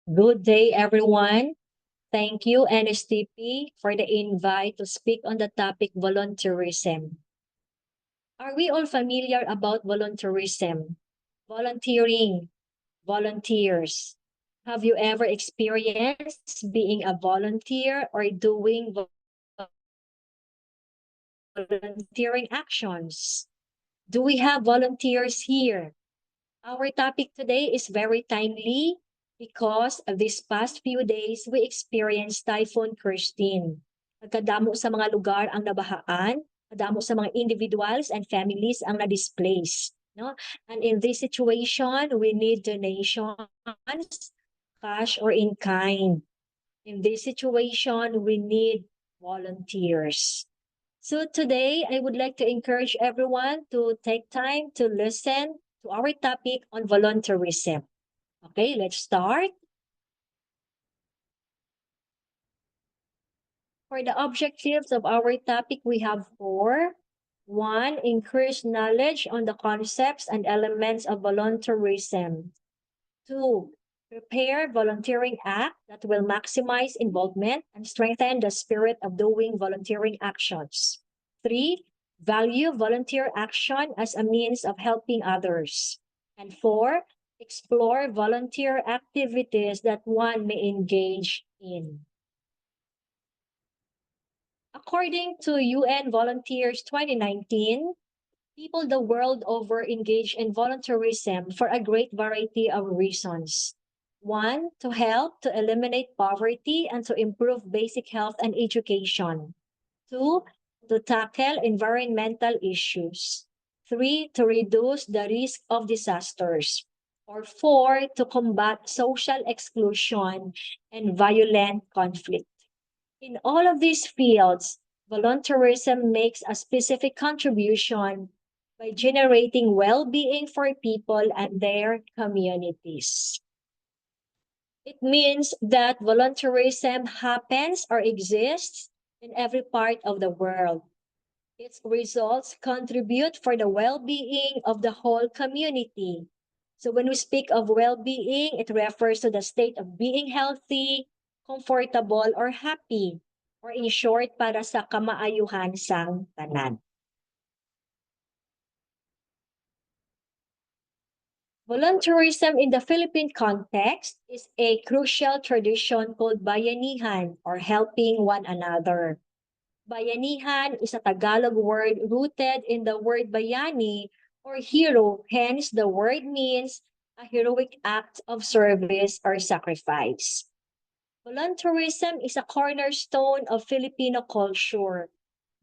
Good day, everyone. Thank you, NSTP, for the invite to speak on the topic volunteerism. Are we all familiar about volunteerism? Volunteering, volunteers. Have you ever experienced being a volunteer or doing volunteering actions? Do we have volunteers here? Our topic today is very timely because these past few days we experienced Typhoon Christine. Nagkadamo sa mga lugar ang nabahaan, kadamo sa mga individuals and families ang na-displace. No? And in this situation, we need donations, cash or in kind. In this situation, we need volunteers. So today, I would like to encourage everyone to take time to listen to our topic on volunteerism. Okay, let's start. For the objectives of our topic, we have four. One, increase knowledge on the concepts and elements of volunteerism. Two, prepare volunteering act that will maximize involvement and strengthen the spirit of doing volunteering actions. Three, value volunteer action as a means of helping others. And four, explore volunteer activities that one may engage in. According to UN Volunteers 2019, people the world over engage in volunteerism for a great variety of reasons. One, to help to eliminate poverty and to improve basic health and education. Two, to tackle environmental issues. Three, to reduce the risk of disasters. Or four, to combat social exclusion and violent conflict. In all of these fields, volunteerism makes a specific contribution by generating well-being for people and their communities. It means that volunteerism happens or exists in every part of the world. Its results contribute for the well-being of the whole community. So when we speak of well-being, it refers to the state of being healthy, comfortable, or happy, or in short, para sa kamaayuhan sang tanan. Volunteerism in the Philippine context is a crucial tradition called bayanihan, or helping one another. Bayanihan is a Tagalog word rooted in the word bayani, or hero, hence the word means a heroic act of service or sacrifice. Volunteerism is a cornerstone of Filipino culture,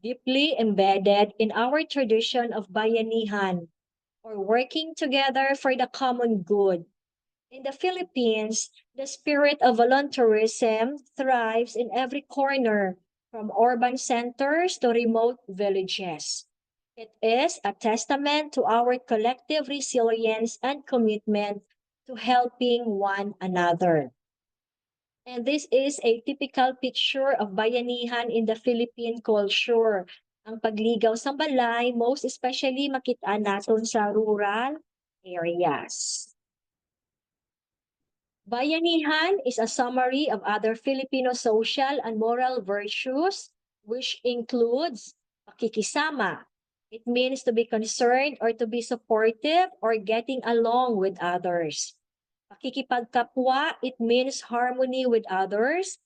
deeply embedded in our tradition of bayanihan, or working together for the common good. In the Philippines, the spirit of volunteerism thrives in every corner, from urban centers to remote villages. It is a testament to our collective resilience and commitment to helping one another. And this is a typical picture of bayanihan in the Philippine culture. Ang pagligaw sa balay, most especially makita naton sa rural areas. Bayanihan is a summary of other Filipino social and moral virtues, which includes pakikisama. It means to be concerned or to be supportive or getting along with others. Pakikipagkapwa, it means harmony with others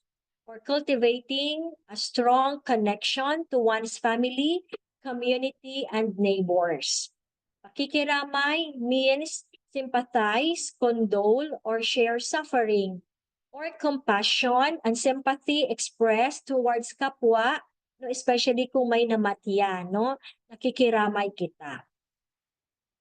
or cultivating a strong connection to one's family, community, and neighbors. Pakikiramay means sympathize, condole, or share suffering, or compassion and sympathy expressed towards kapwa, no, especially kung may namatyan, no? Nakikiramay kita.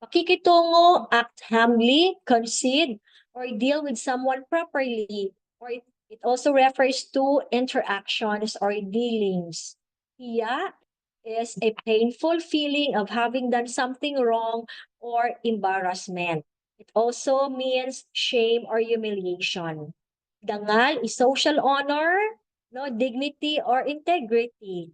Pakikitungo, act humbly, concede, or deal with someone properly, or it also refers to interactions or dealings. Hiya is a painful feeling of having done something wrong or embarrassment. It also means shame or humiliation. Dangal is social honor, no, dignity or integrity.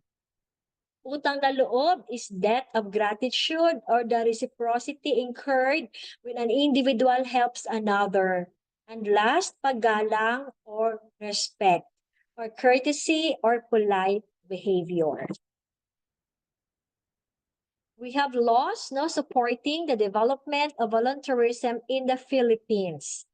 Utang na loob is debt of gratitude or the reciprocity incurred when an individual helps another. And last, paggalang or respect, or courtesy or polite behavior. We have laws no supporting the development of volunteerism in the Philippines.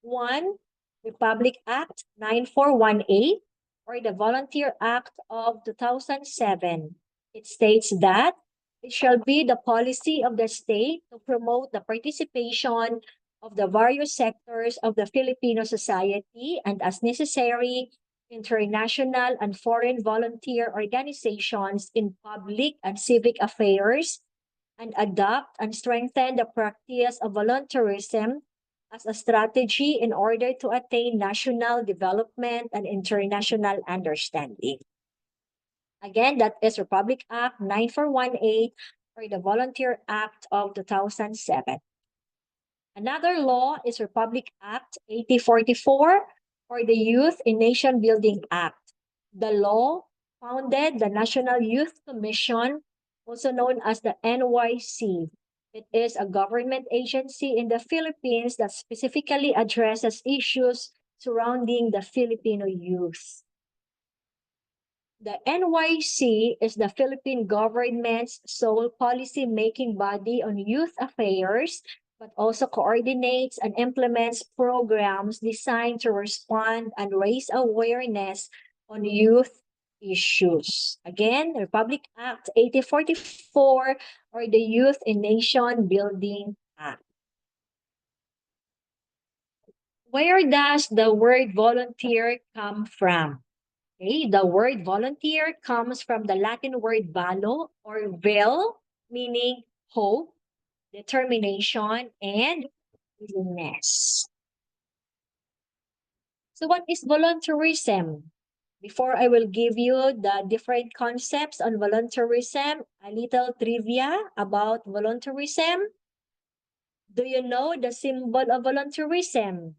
One, Republic Act 9418 or the Volunteer Act of 2007. It states that it shall be the policy of the state to promote the participation of the various sectors of the Filipino society and as necessary, international and foreign volunteer organizations in public and civic affairs and adopt and strengthen the practice of volunteerism as a strategy in order to attain national development and international understanding. Again, that is Republic Act 9418 or the Volunteer Act of 2007. Another law is Republic Act 8044 or the Youth in Nation Building Act. The law founded the National Youth Commission, also known as the NYC. It is a government agency in the Philippines that specifically addresses issues surrounding the Filipino youth. The NYC is the Philippine government's sole policy-making body on youth affairs, but also coordinates and implements programs designed to respond and raise awareness on youth issues. Again, Republic Act 8044 or the Youth in Nation Building Act. Where does the word volunteer come from? Okay, the word volunteer comes from the Latin word valo or vel, meaning hope, determination, and willingness. So what is volunteerism? Before I will give you the different concepts on volunteerism, a little trivia about volunteerism. Do you know the symbol of volunteerism?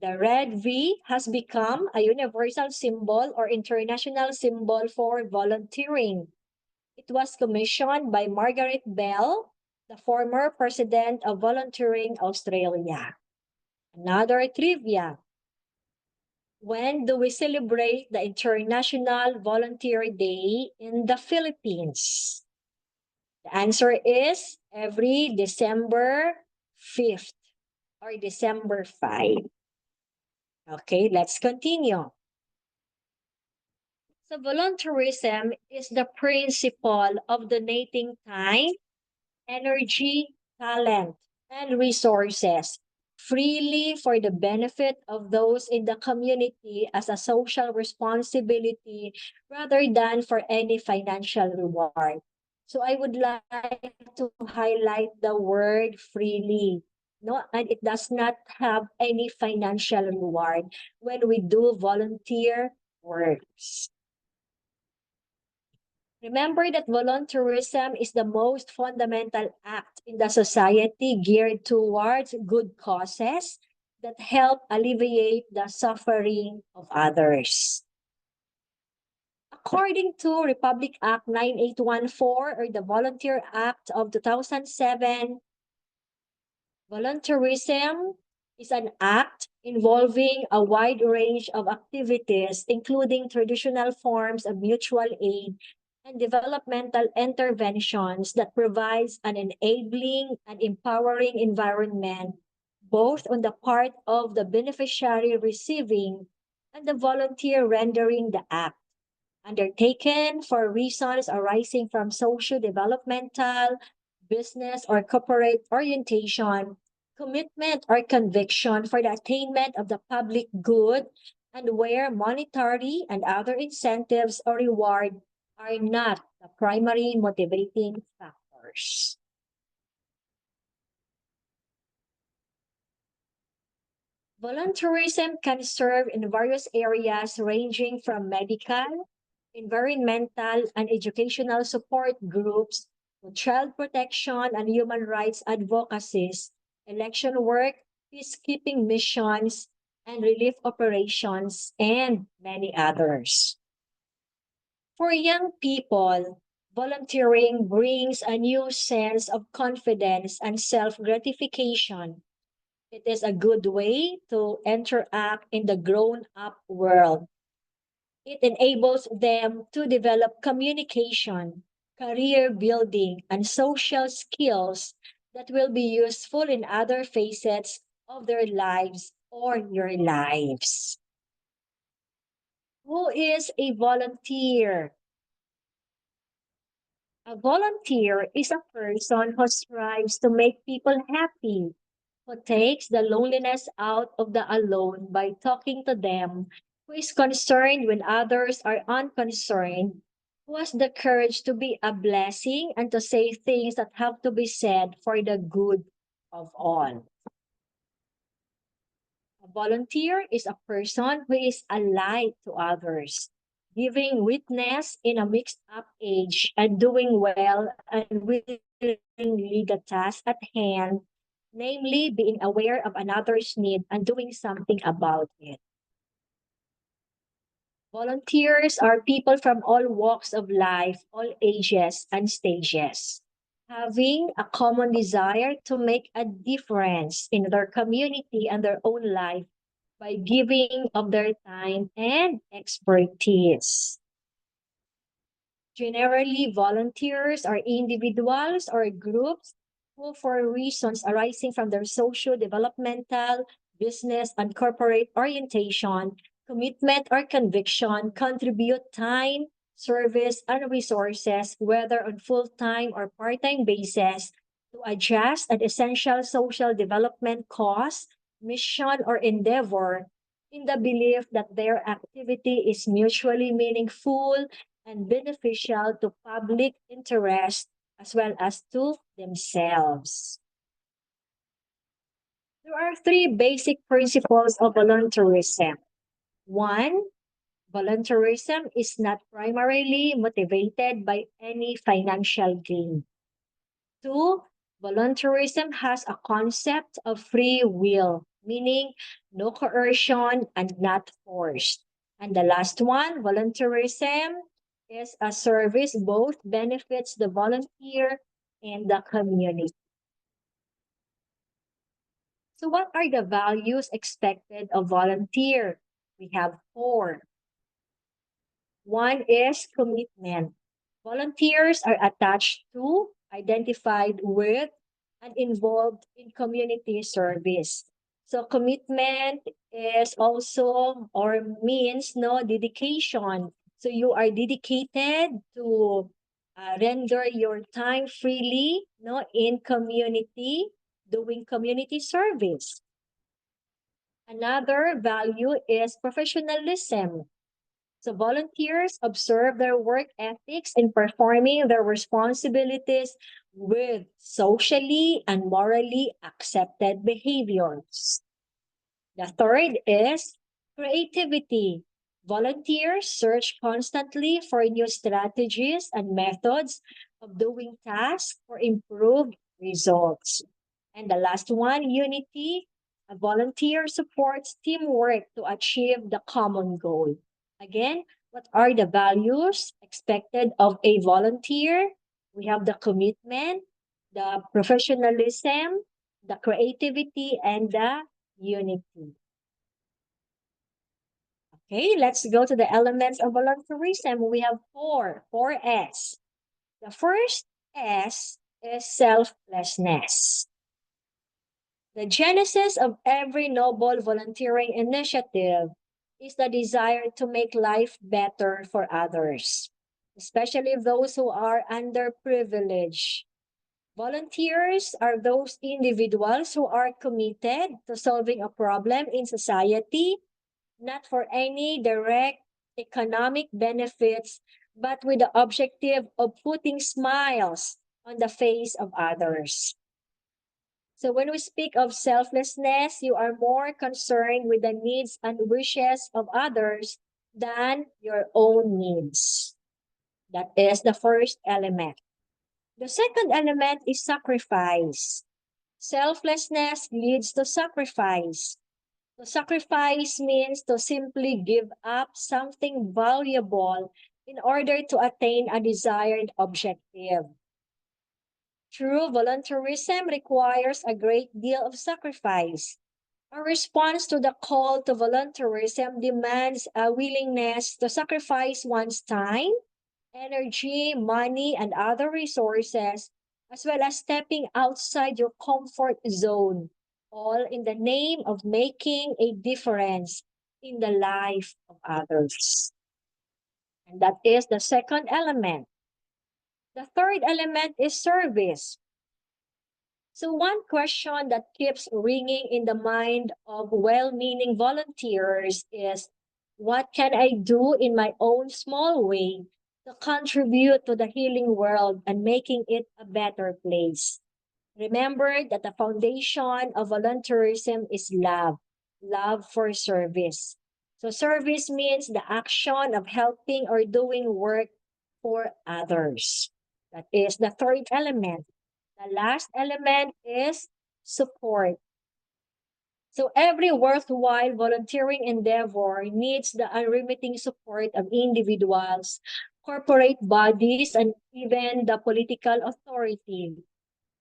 The red V has become a universal symbol or international symbol for volunteering. It was commissioned by Margaret Bell, the former president of Volunteering Australia. Another trivia. When do we celebrate the International Volunteer Day in the Philippines? The answer is every December 5th or December 5. Okay, let's continue. So volunteerism is the principle of donating time, energy, talent, and resources freely for the benefit of those in the community as a social responsibility rather than for any financial reward. So I would like to highlight the word freely. No, and it does not have any financial reward when we do volunteer works. Remember that volunteerism is the most fundamental act in the society geared towards good causes that help alleviate the suffering of others. According to Republic Act 9814 or the Volunteer Act of 2007, volunteerism is an act involving a wide range of activities, including traditional forms of mutual aid and developmental interventions that provides an enabling and empowering environment, both on the part of the beneficiary receiving and the volunteer rendering the act, undertaken for reasons arising from socio-developmental, business, or corporate orientation, commitment, or conviction for the attainment of the public good, and where monetary and other incentives or reward are not the primary motivating factors. Volunteerism can serve in various areas ranging from medical, environmental, and educational support groups to child protection and human rights advocacies, election work, peacekeeping missions, and relief operations, and many others. For young people, Volunteering brings a new sense of confidence and self-gratification. It is a good way to interact in the grown-up world. It enables them to develop communication, career building, and social skills that will be useful in other facets of their lives or your lives. Who is a volunteer? A volunteer is a person who strives to make people happy, who takes the loneliness out of the alone by talking to them, who is concerned when others are unconcerned, who has the courage to be a blessing and to say things that have to be said for the good of all. A volunteer is a person who is a light to others, giving witness in a mixed up age and doing well and willingly the task at hand, namely being aware of another's need and doing something about it. Volunteers are people from all walks of life, all ages and stages, having a common desire to make a difference in their community and their own life by giving of their time and expertise. Generally, volunteers are individuals or groups who, for reasons arising from their socio-developmental, business, and corporate orientation, commitment, or conviction, contribute time, service, and resources, whether on full-time or part-time basis, to adjust an essential social development cause, mission, or endeavor in the belief that their activity is mutually meaningful and beneficial to public interest as well as to themselves. There are three basic principles of volunteerism. One, volunteerism is not primarily motivated by any financial gain. Two, volunteerism has a concept of free will, meaning no coercion and not forced. And the last one, volunteerism is a service both benefits the volunteer and the community. So what are the values expected of volunteer? We have four. One is commitment. Volunteers are attached to, identified with, and involved in community service. So commitment is also or means no dedication. So you are dedicated to render your time freely no in community, doing community service. Another value is professionalism. So volunteers observe their work ethics in performing their responsibilities with socially and morally accepted behaviors. The third is creativity. Volunteers search constantly for new strategies and methods of doing tasks for improved results. And the last one, unity. A volunteer supports teamwork to achieve the common goal. Again, what are the values expected of a volunteer? We have the commitment, the professionalism, the creativity, and the unity. Okay, let's go to the elements of volunteerism. We have four S. The first S is selflessness. The genesis of every noble volunteering initiative is the desire to make life better for others, especially those who are underprivileged. Volunteers are those individuals who are committed to solving a problem in society, not for any direct economic benefits, but with the objective of putting smiles on the face of others. So when we speak of selflessness, you are more concerned with the needs and wishes of others than your own needs. That is the first element. The second element is sacrifice. Selflessness leads to sacrifice. To sacrifice means to simply give up something valuable in order to attain a desired objective. True volunteerism requires a great deal of sacrifice. A response to the call to volunteerism demands a willingness to sacrifice one's time, energy, money, and other resources, as well as stepping outside your comfort zone, all in the name of making a difference in the life of others. And that is the second element. The third element is service. So, one question that keeps ringing in the mind of well meaning volunteers is, what can I do in my own small way to contribute to the healing world and making it a better place? Remember that the foundation of volunteerism is love, love for service. So, service means the action of helping or doing work for others. That is the third element. The last element is support. So every worthwhile volunteering endeavor needs the unremitting support of individuals, corporate bodies, and even the political authority.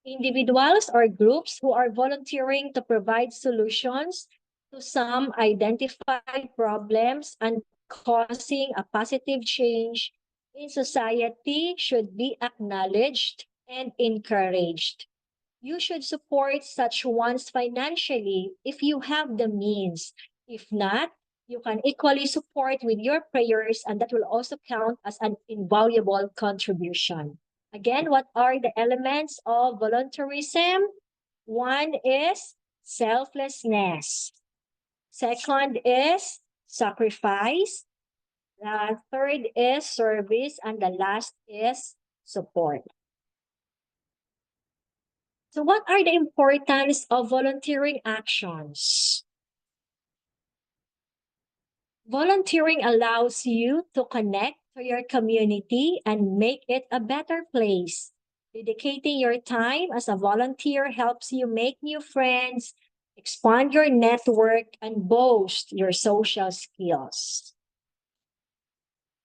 Individuals or groups who are volunteering to provide solutions to some identified problems and causing a positive change in society should be acknowledged and encouraged. You should support such ones financially if you have the means. If not, you can equally support with your prayers, and that will also count as an invaluable contribution. Again, what are the elements of volunteerism? One is selflessness. Second is sacrifice. The third is service. And the last is support. So what are the importance of volunteering actions? Volunteering allows you to connect to your community and make it a better place. Dedicating your time as a volunteer helps you make new friends, expand your network, and boost your social skills.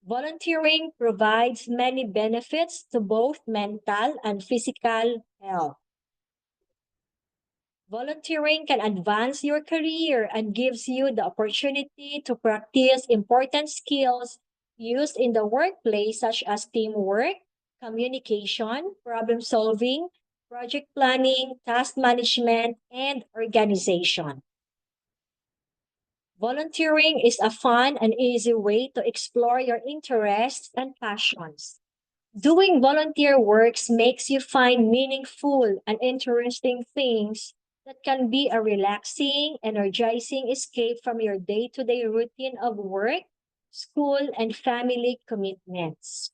Volunteering provides many benefits to both mental and physical health. Volunteering can advance your career and gives you the opportunity to practice important skills used in the workplace, such as teamwork, communication, problem solving, project planning, task management, and organization. Volunteering is a fun and easy way to explore your interests and passions. Doing volunteer works makes you find meaningful and interesting things that can be a relaxing, energizing escape from your day-to-day routine of work, school, and family commitments.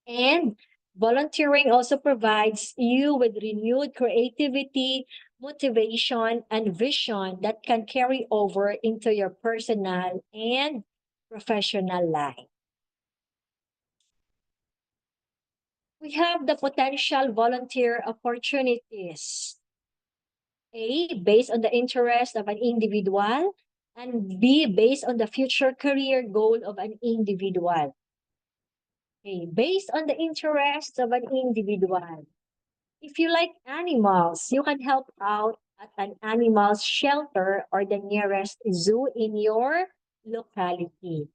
And volunteering also provides you with renewed creativity, motivation, and vision that can carry over into your personal and professional life. We have the potential volunteer opportunities. A, based on the interest of an individual, and B, based on the future career goal of an individual. A, based on the interest of an individual. If you like animals, you can help out at an animal shelter or the nearest zoo in your locality.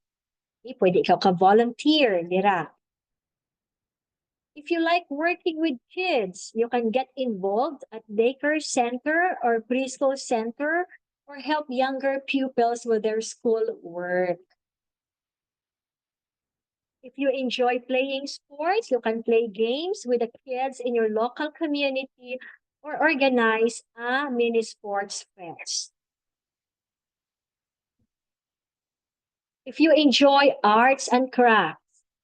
Pwede ikaw ka-volunteer, dira. If you like working with kids, you can get involved at daycare center or preschool center or help younger pupils with their school work. If you enjoy playing sports, you can play games with the kids in your local community or organize a mini sports fest. If you enjoy arts and crafts,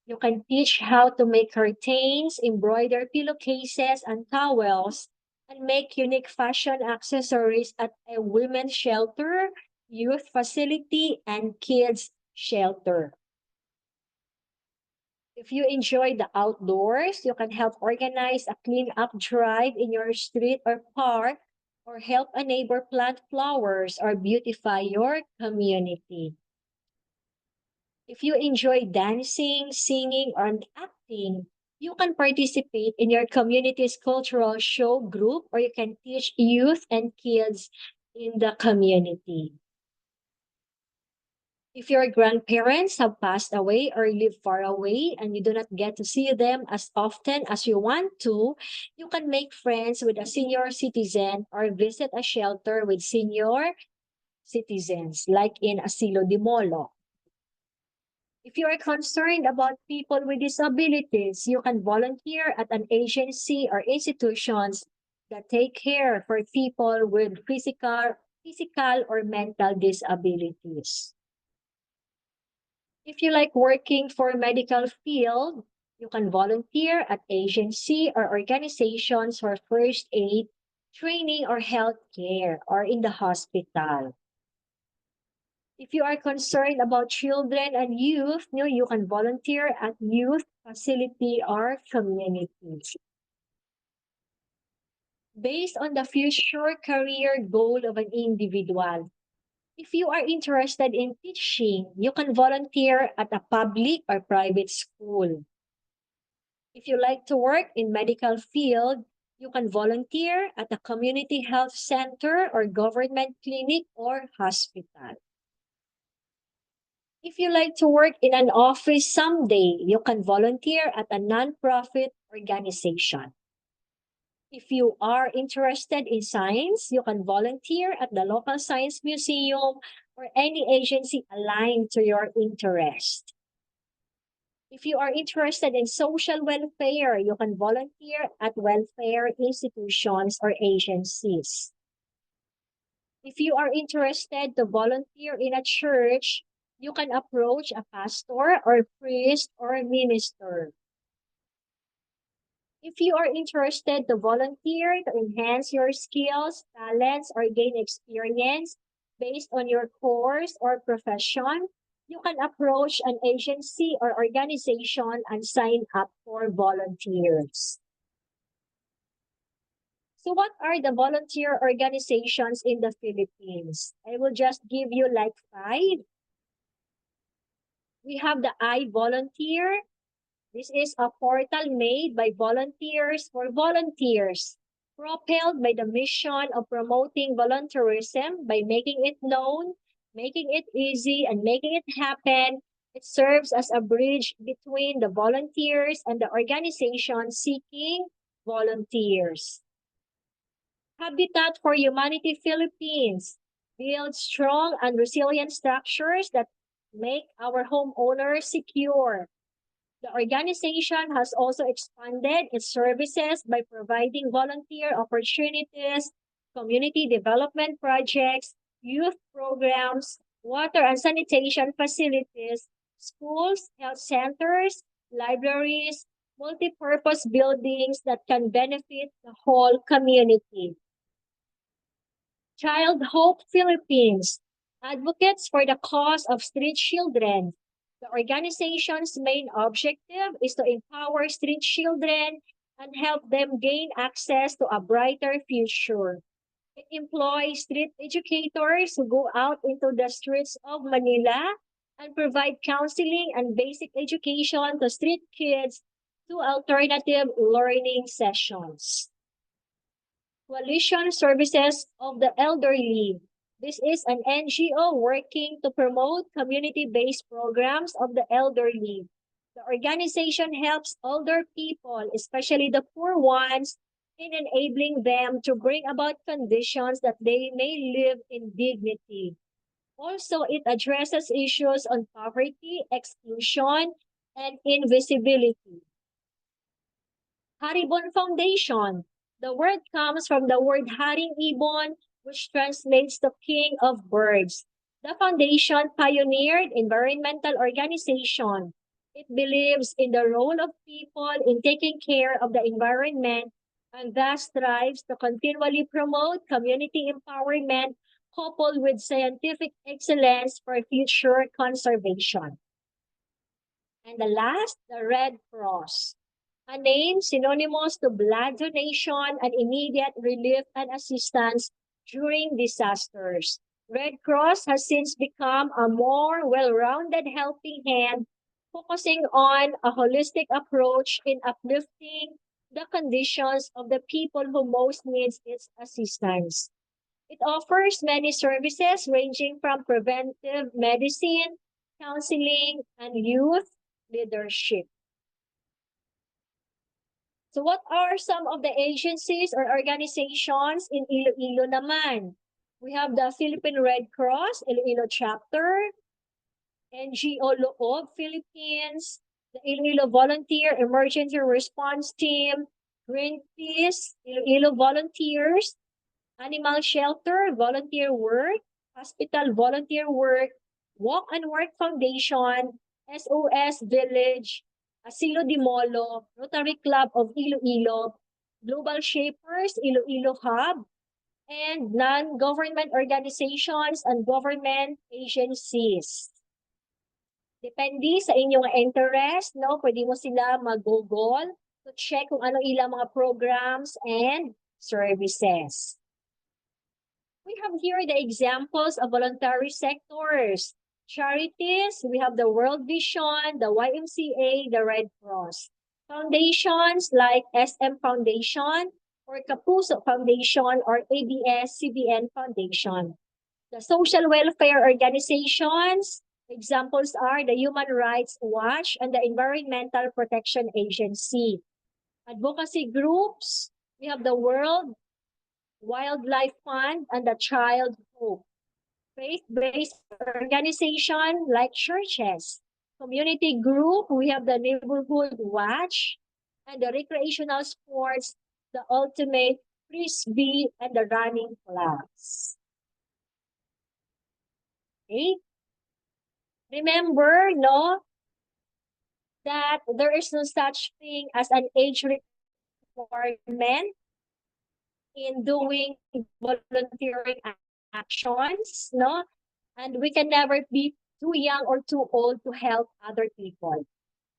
you can teach how to make curtains, embroider pillowcases and towels, and make unique fashion accessories at a women's shelter, youth facility, and kids shelter. If you enjoy the outdoors, you can help organize a clean-up drive in your street or park, or help a neighbor plant flowers or beautify your community. If you enjoy dancing, singing, or acting, you can participate in your community's cultural show group, or you can teach youth and kids in the community. If your grandparents have passed away or live far away and you do not get to see them as often as you want to, you can make friends with a senior citizen or visit a shelter with senior citizens, like in Asilo de Molo. If you are concerned about people with disabilities, you can volunteer at an agency or institutions that take care for people with physical or mental disabilities. If you like working for medical field, you can volunteer at agency or organizations for first aid, training, or health care, or in the hospital. If you are concerned about children and youth, you can volunteer at youth facility or communities. Based on the future career goal of an individual, if you are interested in teaching, you can volunteer at a public or private school. If you like to work in medical field, you can volunteer at a community health center or government clinic or hospital. If you like to work in an office someday, you can volunteer at a nonprofit organization. If you are interested in science, you can volunteer at the local science museum or any agency aligned to your interest. If you are interested in social welfare, you can volunteer at welfare institutions or agencies. If you are interested to volunteer in a church, you can approach a pastor or priest or minister. If you are interested to volunteer to enhance your skills, talents, or gain experience based on your course or profession, you can approach an agency or organization and sign up for volunteers. So what are the volunteer organizations in the Philippines? I will just give you like five. We have the I Volunteer. This is a portal made by volunteers for volunteers, propelled by the mission of promoting volunteerism by making it known, making it easy, and making it happen. It serves as a bridge between the volunteers and the organization seeking volunteers. Habitat for Humanity Philippines builds strong and resilient structures that make our homeowners secure. The organization has also expanded its services by providing volunteer opportunities, community development projects, youth programs, water and sanitation facilities, schools, health centers, libraries, multi-purpose buildings that can benefit the whole community. Child Hope Philippines, advocates for the cause of street children. The organization's main objective is to empower street children and help them gain access to a brighter future. It employs street educators who go out into the streets of Manila and provide counseling and basic education to street kids through alternative learning sessions. Coalition Services of the Elderly. This is an NGO working to promote community-based programs of the elderly. The organization helps older people, especially the poor ones, in enabling them to bring about conditions that they may live in dignity. Also, it addresses issues on poverty, exclusion, and invisibility. Haribon Foundation. The word comes from the word Haring Ibon, which translates to king of birds. The foundation pioneered environmental organization. It believes in the role of people in taking care of the environment and thus strives to continually promote community empowerment coupled with scientific excellence for future conservation. And the last, the Red Cross, a name synonymous to blood donation and immediate relief and assistance during disasters. Red Cross has since become a more well-rounded helping hand, focusing on a holistic approach in uplifting the conditions of the people who most needs its assistance. It offers many services ranging from preventive medicine, counseling, and youth leadership. So what are some of the agencies or organizations in Iloilo naman? We have the Philippine Red Cross, Iloilo Chapter, NGO Loob, Philippines, the Iloilo Volunteer Emergency Response Team, Greenpeace, Iloilo Volunteers, Animal Shelter, Volunteer Work, Hospital Volunteer Work, Walk and Work Foundation, SOS Village, Asilo di Molo, Rotary Club of Iloilo, Global Shapers, Iloilo Hub, and non-government organizations and government agencies. Depende sa inyong interest, no? Pwede mo sila mag-google to check kung ano ilang mga programs and services. We have here the examples of voluntary sectors. Charities, we have the World Vision, the YMCA, the Red Cross. Foundations like SM Foundation or Kapuso Foundation or ABS-CBN Foundation. The social welfare organizations, examples are the Human Rights Watch and the Environmental Protection Agency. Advocacy groups, we have the World Wildlife Fund and the Child Hope. Faith-based organization like churches. Community group, we have the Neighborhood Watch and the recreational sports, the Ultimate Frisbee and the running clubs. Okay? Remember, no, that there is no such thing as an age requirement in doing volunteering actions, no? And we can never be too young or too old to help other people.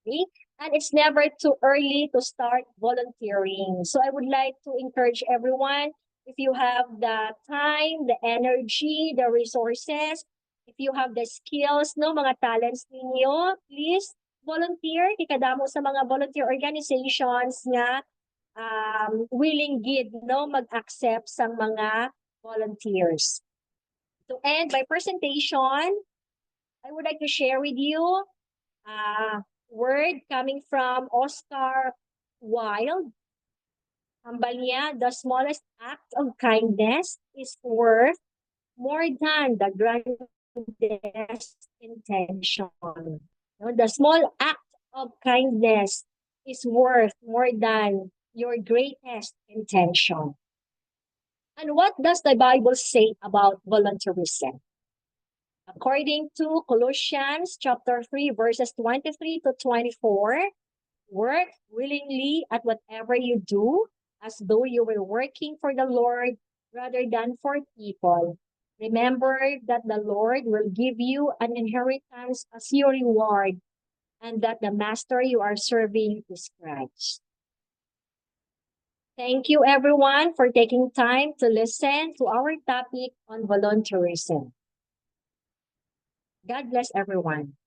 Okay? And it's never too early to start volunteering. So I would like to encourage everyone, if you have the time, the energy, the resources, if you have the skills, no, mga talents ninyo, please volunteer. Ikadamo sa mga volunteer organizations nga willing gid no mag-accept sang mga volunteers. To end my presentation, I would like to share with you a word coming from Oscar Wilde. Ambal niya, the smallest act of kindness is worth more than the grandest intention. No, the small act of kindness is worth more than your greatest intention. And what does the Bible say about volunteerism? According to Colossians chapter 3, verses 23 to 24, work willingly at whatever you do, as though you were working for the Lord rather than for people. Remember that the Lord will give you an inheritance as your reward, and that the master you are serving is Christ. Thank you, everyone, for taking time to listen to our topic on volunteerism. God bless everyone.